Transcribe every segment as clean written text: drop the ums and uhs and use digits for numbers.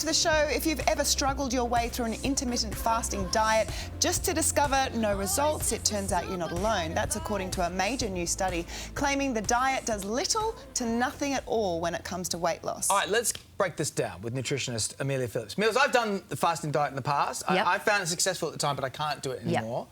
to the show. If you've ever struggled your way through an intermittent fasting diet just to discover no results, it turns out you're not alone. That's according to a major new study claiming the diet does little to nothing at all when it comes to weight loss. All right, let's break this down with nutritionist Amelia Phillips. Mills, I've done the fasting diet in the past. Yep. I found it successful at the time, but I can't do it anymore.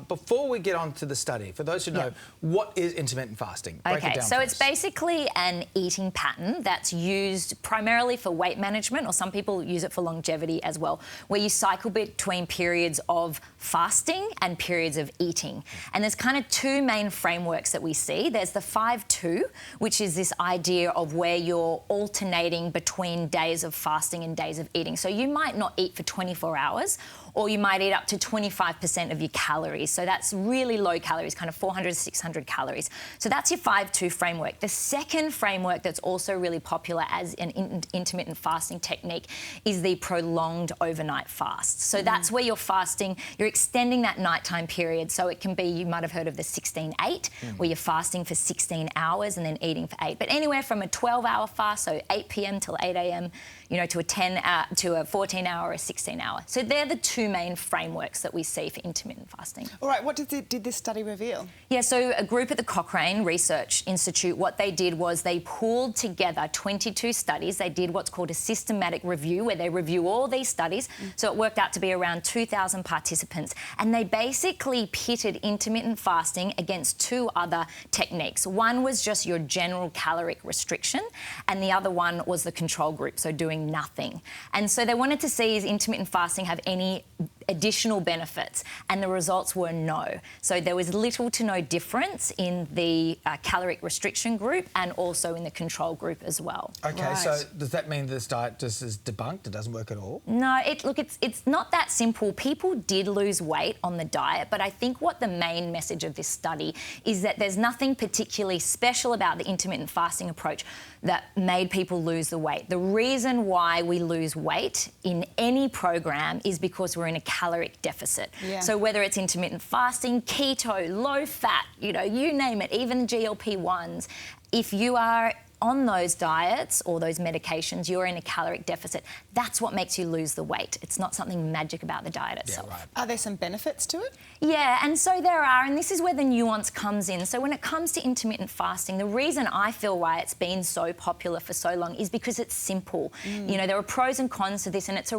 Before we get on to the study, for those who know, what is intermittent fasting? Break it down so for it's us. basically an eating pattern that's used primarily for weight management, or some people use it for longevity as well, where you cycle between periods of fasting and periods of eating. And there's kind of two main frameworks that we see. There's the 5-2, which is this idea of where you're alternating between days of fasting and days of eating. So you might not eat for 24 hours, or you might eat up to 25% of your calories. So that's really low calories, kind of 400 to 600 calories. So that's your 5-2 framework. The second framework that's also really popular as an intermittent fasting technique is the prolonged overnight fast. So that's where you're fasting, you're extending that nighttime period. So it can be, you might have heard of the 16-8, where you're fasting for 16 hours and then eating for 8. But anywhere from a 12-hour fast, so 8 p.m. till 8 a.m., you know, to a 14-hour or a 16-hour. So they're the two main frameworks that we see for intermittent fasting. All right, what did this study reveal? Yeah, so a group at the Cochrane Research Institute, what they did was they pooled together 22 studies. They did what's called a systematic review, where they review all these studies. So it worked out to be around 2,000 participants. And they basically pitted intermittent fasting against two other techniques. One was just your general caloric restriction, and the other one was the control group, so doing nothing. And so they wanted to see, is intermittent fasting have any additional benefits? And the results were no. So there was little to no difference in the caloric restriction group and also in the control group as well. Okay, so does that mean this diet just is debunked? It doesn't work at all? No, it's not that simple. People did lose weight on the diet, but I think what the main message of this study is that there's nothing particularly special about the intermittent fasting approach that made people lose the weight. The reason why we lose weight in any program is because we're in a caloric deficit. So whether it's intermittent fasting, keto, low fat, you know, you name it, even GLP-1s, if you are on those diets or those medications, you're in a caloric deficit. That's what makes you lose the weight. It's not something magic about the diet itself. Yeah, right. Are there some benefits to it? Yeah, and so there are, and this is where the nuance comes in. So when it comes to intermittent fasting, the reason I feel why it's been so popular for so long is because it's simple. You know, there are pros and cons to this, and it's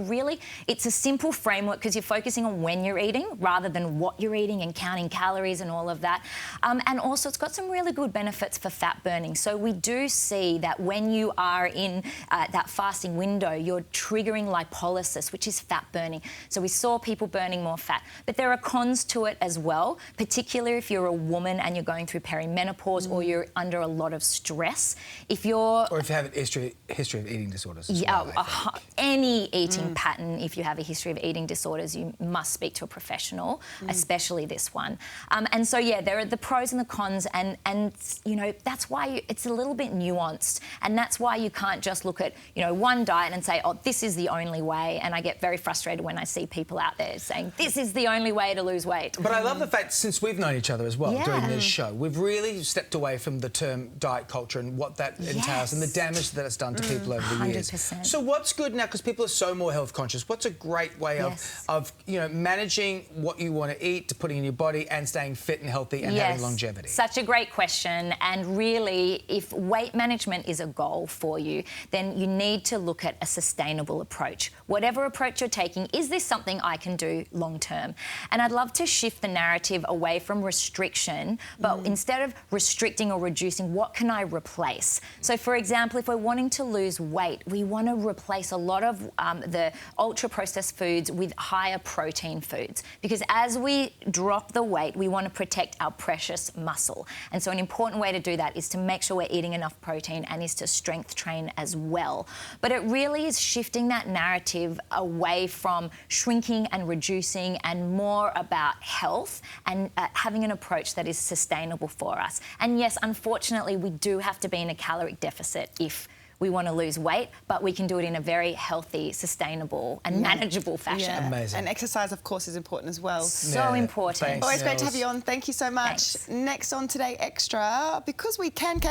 a simple framework because you're focusing on when you're eating rather than what you're eating and counting calories and all of that. And also it's got some really good benefits for fat burning. So we do see that when you are in that fasting window, you're triggering lipolysis, which is fat burning. So we saw people burning more fat. But there are cons to it as well, particularly if you're a woman and you're going through perimenopause or you're under a lot of stress. Or if you have a history of eating disorders as well, any eating pattern, if you have a history of eating disorders, you must speak to a professional, especially this one. And so, yeah, there are the pros and the cons, and you know, that's why it's a little bit nuanced. And that's why you can't just look at, you know, one diet and say, oh, this is the only way. And I get very frustrated when I see people out there saying, this is the only way to lose weight. But I love the fact, since we've known each other as well doing this show, we've really stepped away from the term diet culture and what that entails and the damage that it's done to people over the years. 100%. So what's good now, because people are so more health conscious, what's a great way of you know, managing what you want to eat, to putting in your body and staying fit and healthy and having longevity? Such a great question. And really, if weight management is a goal for you, then you need to look at a sustainable approach. Whatever approach you're taking, is this something I can do long term? And I'd love to shift the narrative away from restriction, but instead of restricting or reducing, what can I replace? So, for example, if we're wanting to lose weight, we want to replace a lot of the ultra-processed foods with higher protein foods, because as we drop the weight, we want to protect our precious muscle. And so an important way to do that is to make sure we're eating enough protein and is to strength train as well. But it really is shifting that narrative away from shrinking and reducing and more about health and having an approach that is sustainable for us. And yes, unfortunately, we do have to be in a caloric deficit if we want to lose weight, but we can do it in a very healthy, sustainable and manageable fashion. Amazing. And exercise, of course, is important as well. So important. Thanks, always great to have you on. Thank you so much. Thanks. Next on Today Extra, because we can.